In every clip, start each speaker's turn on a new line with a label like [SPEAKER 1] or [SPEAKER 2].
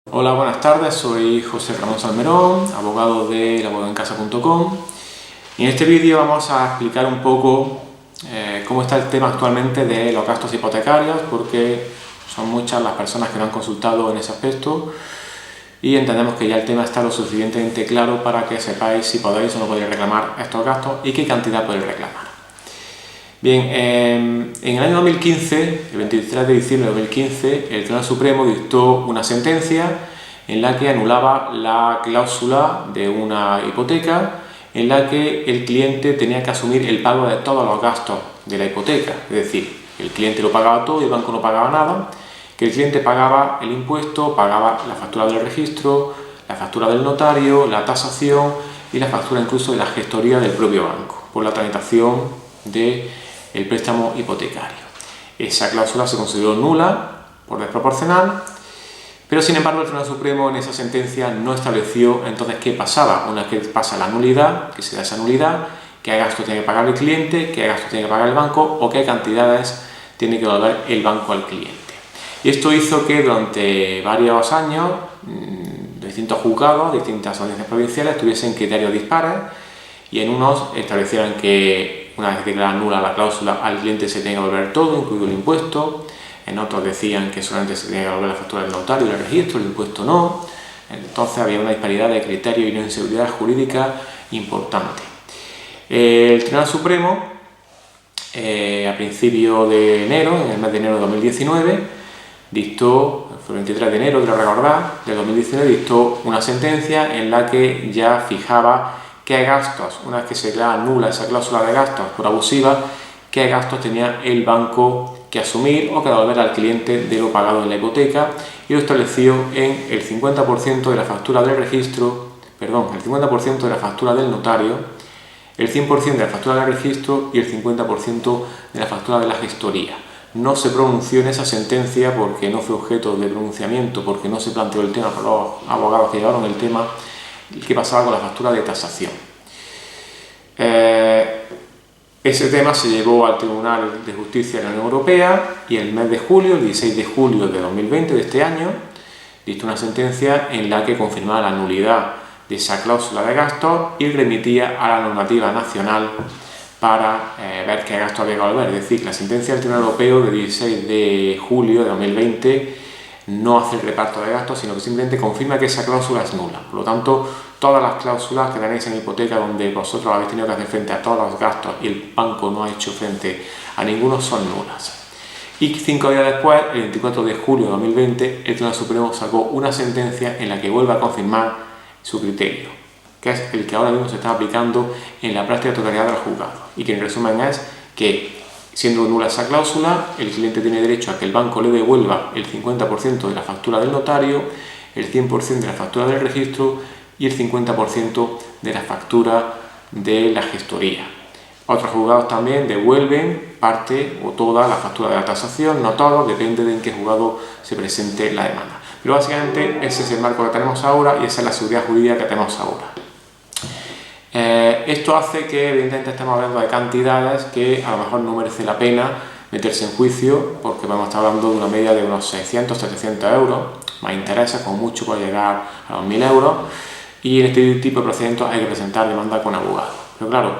[SPEAKER 1] Hola, buenas tardes, soy José Ramón Salmerón, abogado de laboradencasa.com, y en este vídeo vamos a explicar un poco cómo está el tema actualmente de los gastos hipotecarios, porque son muchas las personas que nos han consultado en ese aspecto y entendemos que ya el tema está lo suficientemente claro para que sepáis si podéis o no podéis reclamar estos gastos y qué cantidad podéis reclamar. Bien, en el año 2015, el 23 de diciembre de 2015, el Tribunal Supremo dictó una sentencia en la que anulaba la cláusula de una hipoteca en la que el cliente tenía que asumir el pago de todos los gastos de la hipoteca. Es decir, el cliente lo pagaba todo y el banco no pagaba nada, que el cliente pagaba el impuesto, pagaba la factura del registro, la factura del notario, la tasación y la factura incluso de la gestoría del propio banco por la tramitación del préstamo hipotecario. Esa cláusula se consideró nula por desproporcional, pero sin embargo el Tribunal Supremo en esa sentencia no estableció entonces qué pasaba una vez que pasa la nulidad, que se da esa nulidad, qué gasto tiene que pagar el cliente, qué gasto tiene que pagar el banco o qué cantidades tiene que devolver el banco al cliente. Y esto hizo que durante varios años distintos juzgados, distintas audiencias provinciales tuviesen criterios dispares y en unos establecieran que una vez declarada nula la cláusula al cliente se tenía que devolver todo, incluido el impuesto. En otros decían que solamente se tenía que devolver la factura del notario y el registro, el impuesto no. Entonces había una disparidad de criterios y una inseguridad jurídica importante. El Tribunal Supremo, a principios de enero, en el mes de enero de 2019, dictó, fue el 23 de enero, quiero recordar, de 2019, dictó una sentencia en la que ya fijaba qué gastos, una vez que se declara nula esa cláusula de gastos por abusiva, qué gastos tenía el banco que asumir o que devolver al cliente de lo pagado en la hipoteca, y lo estableció en el 50% de la factura del registro, el 50% de la factura del notario, el 100% de la factura del registro y el 50% de la factura de la gestoría. No se pronunció en esa sentencia porque no fue objeto de pronunciamiento, porque no se planteó el tema por los abogados que llevaron el tema, qué pasaba con la factura de tasación. Ese tema se llevó al Tribunal de Justicia de la Unión Europea y el mes de julio, el 16 de julio de 2020, de este año, dictó una sentencia en la que confirmaba la nulidad de esa cláusula de gastos y remitía a la normativa nacional para ver qué gastos había que devolver. Es decir, la sentencia del Tribunal Europeo del 16 de julio de 2020 no hace el reparto de gastos, sino que simplemente confirma que esa cláusula es nula. Por lo tanto, todas las cláusulas que tenéis en hipoteca donde vosotros habéis tenido que hacer frente a todos los gastos y el banco no ha hecho frente a ninguno son nulas. Y 5 días después, el 24 de julio de 2020, el Tribunal Supremo sacó una sentencia en la que vuelve a confirmar su criterio, que es el que ahora mismo se está aplicando en la práctica totalidad del juzgado, y que en resumen es que, siendo nula esa cláusula, el cliente tiene derecho a que el banco le devuelva el 50% de la factura del notario, el 100% de la factura del registro y el 50% de la factura de la gestoría. Otros juzgados también devuelven parte o toda la factura de la tasación, no todos, depende de en qué juzgado se presente la demanda. Pero básicamente ese es el marco que tenemos ahora y esa es la seguridad jurídica que tenemos ahora. Esto hace que evidentemente estemos hablando de cantidades que a lo mejor no merece la pena meterse en juicio, porque vamos a estar hablando de una media de unos 600-700 euros, más intereses, como mucho puede llegar a los 1000 euros, y en este tipo de procedimientos hay que presentar demanda con abogado. Pero claro,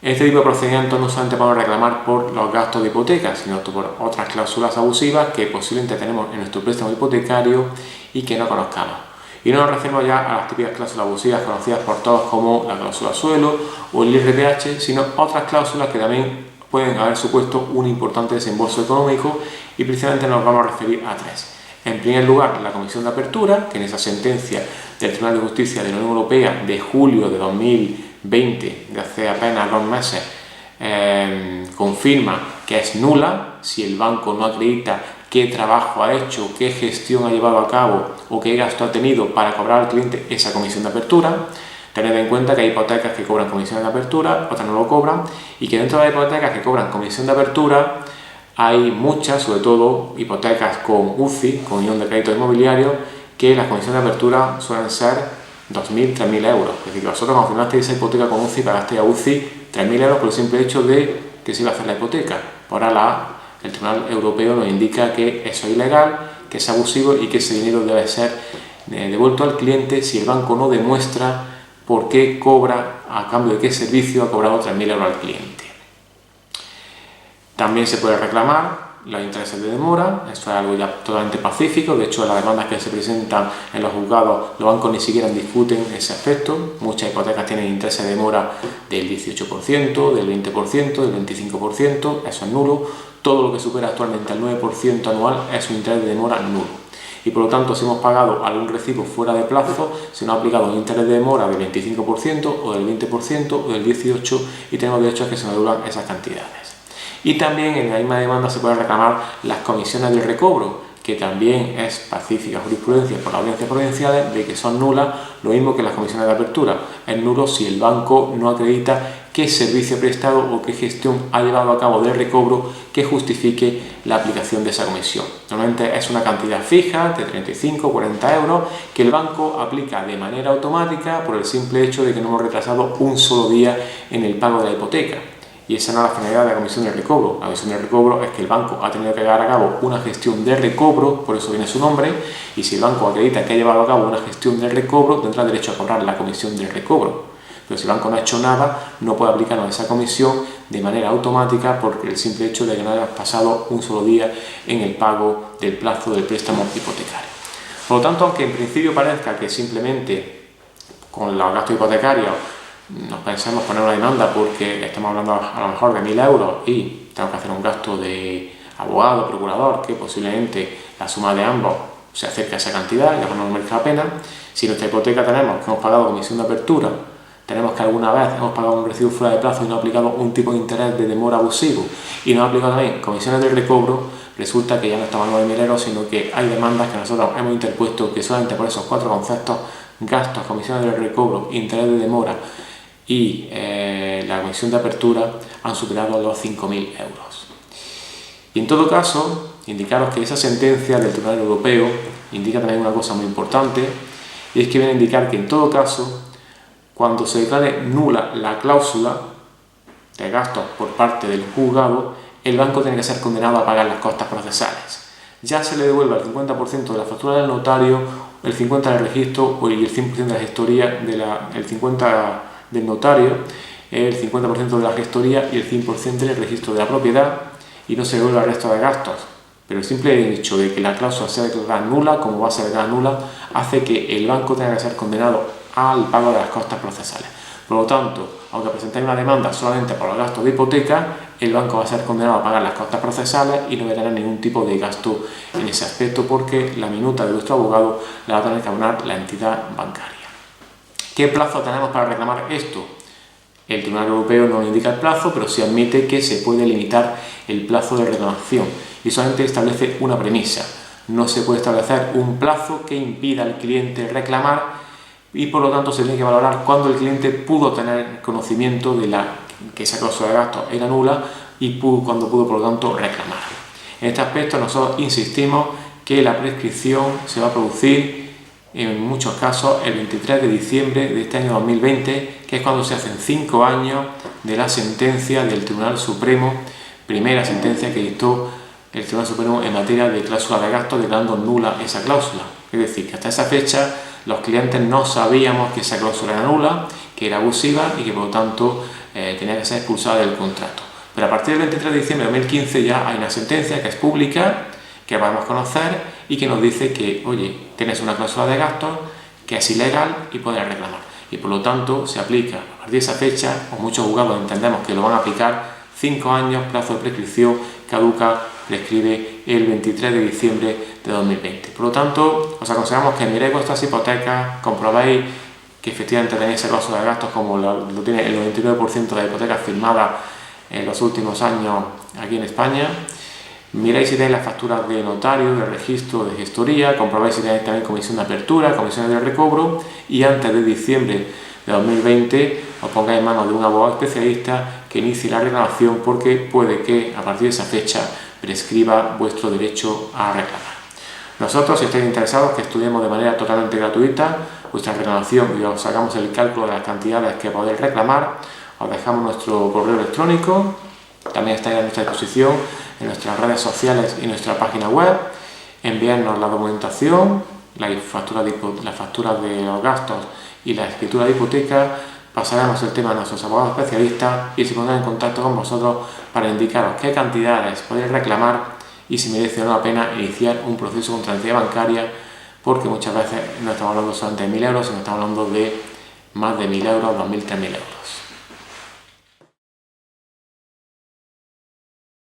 [SPEAKER 1] en este tipo de procedimientos no solamente podemos reclamar por los gastos de hipoteca, sino por otras cláusulas abusivas que posiblemente tenemos en nuestro préstamo hipotecario y que no conozcamos. Y no nos referimos ya a las típicas cláusulas abusivas conocidas por todos como la cláusula suelo o el IRPH, sino otras cláusulas que también pueden haber supuesto un importante desembolso económico, y precisamente nos vamos a referir a tres. En primer lugar, la comisión de apertura, que en esa sentencia del Tribunal de Justicia de la Unión Europea de julio de 2020, de hace apenas 2 meses, confirma que es nula si el banco no acredita qué trabajo ha hecho, qué gestión ha llevado a cabo o qué gasto ha tenido para cobrar al cliente esa comisión de apertura. Tened en cuenta que hay hipotecas que cobran comisión de apertura, otras no lo cobran, y que dentro de las hipotecas que cobran comisión de apertura hay muchas, sobre todo hipotecas con UCI, con Unión de Crédito Inmobiliario, que las comisiones de apertura suelen ser 2.000, 3.000 euros. Es decir, que vosotros cuando firmasteis esa hipoteca con UCI pagasteis a UCI 3.000 euros por el simple hecho de que se iba a hacer la hipoteca. Ahora el Tribunal Europeo nos indica que eso es ilegal, que es abusivo y que ese dinero debe ser devuelto al cliente si el banco no demuestra por qué cobra, a cambio de qué servicio ha cobrado 3.000 euros al cliente. También se puede reclamar los intereses de demora, esto es algo ya totalmente pacífico. De hecho, en las demandas que se presentan en los juzgados, los bancos ni siquiera discuten ese aspecto. Muchas hipotecas tienen intereses de demora del 18%, del 20%, del 25%, eso es nulo. Todo lo que supera actualmente el 9% anual es un interés de demora nulo. Y por lo tanto, si hemos pagado algún recibo fuera de plazo, se nos ha aplicado un interés de demora del 25% o del 20% o del 18% y tenemos derecho a que se nos devuelvan esas cantidades. Y también en la misma demanda se pueden reclamar las comisiones de recobro, que también es pacífica jurisprudencia por las audiencias provinciales de que son nulas, lo mismo que las comisiones de apertura. Es nulo si el banco no acredita qué servicio prestado o qué gestión ha llevado a cabo de recobro que justifique la aplicación de esa comisión. Normalmente es una cantidad fija de 35 o 40 euros que el banco aplica de manera automática por el simple hecho de que no hemos retrasado un solo día en el pago de la hipoteca. Y esa no es la finalidad de la comisión de recobro. La comisión de recobro es que el banco ha tenido que llevar a cabo una gestión de recobro, por eso viene su nombre, y si el banco acredita que ha llevado a cabo una gestión de recobro, tendrá derecho a cobrar la comisión de recobro. Pero si el banco no ha hecho nada, no puede aplicarnos esa comisión de manera automática por el simple hecho de que no hayas pasado un solo día en el pago del plazo del préstamo hipotecario. Por lo tanto, aunque en principio parezca que simplemente con los gastos hipotecarios nos pensamos poner una demanda porque estamos hablando a lo mejor de 1.000 euros y tenemos que hacer un gasto de abogado, procurador, que posiblemente la suma de ambos se acerque a esa cantidad y no nos merezca la pena. Si nuestra hipoteca tenemos que hemos pagado comisión de apertura, tenemos que alguna vez hemos pagado un recibo fuera de plazo y no ha aplicado un tipo de interés de demora abusivo y no ha aplicado también comisiones de recobro, resulta que ya no estamos hablando de 1.000 euros, sino que hay demandas que nosotros hemos interpuesto que solamente por esos 4 conceptos, gastos, comisiones de recobro, interés de demora y la comisión de apertura, han superado los 5.000 euros. Y en todo caso, indicaros que esa sentencia del Tribunal Europeo indica también una cosa muy importante, y es que viene a indicar que en todo caso, cuando se declare nula la cláusula de gastos por parte del juzgado, el banco tiene que ser condenado a pagar las costas procesales. Ya se le devuelva el 50% de la factura del notario, el 50% del registro y el 100% de la gestoría, el 50% del notario, el 50% de la gestoría y el 100% del registro de la propiedad, y no se devuelve el resto de gastos. Pero el simple hecho de que la cláusula sea declarada nula, como va a ser declarada nula, hace que el banco tenga que ser condenado al pago de las costas procesales. Por lo tanto, aunque presentéis una demanda solamente por los gastos de hipoteca, el banco va a ser condenado a pagar las costas procesales y no va a tener ningún tipo de gasto en ese aspecto, porque la minuta de vuestro abogado la va a tener que abonar la entidad bancaria. ¿Qué plazo tenemos para reclamar esto? El Tribunal Europeo no indica el plazo, pero sí admite que se puede limitar el plazo de reclamación y solamente establece una premisa. No se puede establecer un plazo que impida al cliente reclamar y por lo tanto se tiene que valorar cuándo el cliente pudo tener conocimiento de que esa cláusula de gastos era nula y cuándo pudo por lo tanto reclamar. En este aspecto nosotros insistimos que la prescripción se va a producir en muchos casos el 23 de diciembre de este año 2020, que es cuando se hacen 5 años de la sentencia del Tribunal Supremo, primera sentencia que dictó el Tribunal Supremo en materia de cláusula de gastos, declarando nula esa cláusula. Es decir, que hasta esa fecha los clientes no sabíamos que esa cláusula era nula, que era abusiva y que por lo tanto tenía que ser expulsada del contrato. Pero a partir del 23 de diciembre de 2015 ya hay una sentencia que es pública, que podemos conocer y que nos dice que, oye, tienes una cláusula de gastos que es ilegal y puedes reclamar. Y por lo tanto se aplica a partir de esa fecha, o muchos juzgados entendemos que lo van a aplicar, 5 años, plazo de prescripción, caduca, prescribe el 23 de diciembre de 2020. Por lo tanto, os aconsejamos que miréis vuestras hipotecas, comprobéis que efectivamente tenéis esa cláusula de gastos como lo tiene el 99% de hipotecas firmadas en los últimos años aquí en España. Miráis si tenéis las facturas de notario, de registro, de gestoría, comprobáis si tenéis también comisión de apertura, comisiones de recobro y antes de diciembre de 2020 os pongáis en manos de un abogado especialista que inicie la reclamación, porque puede que a partir de esa fecha prescriba vuestro derecho a reclamar. Nosotros, si estáis interesados que estudiemos de manera totalmente gratuita vuestra reclamación y os hagamos el cálculo de las cantidades que podéis reclamar, os dejamos nuestro correo electrónico, también estáis a nuestra disposición en nuestras redes sociales y nuestra página web. Enviarnos la documentación las facturas de los gastos y la escritura de hipoteca, pasaremos el tema a nuestros abogados especialistas y se pondrán en contacto con vosotros para indicaros qué cantidades podéis reclamar y si merece o no la pena iniciar un proceso contra la entidad bancaria, porque muchas veces no estamos hablando solamente de 1.000 euros, sino estamos hablando de más de 1.000 euros, 2.000, 3.000 euros.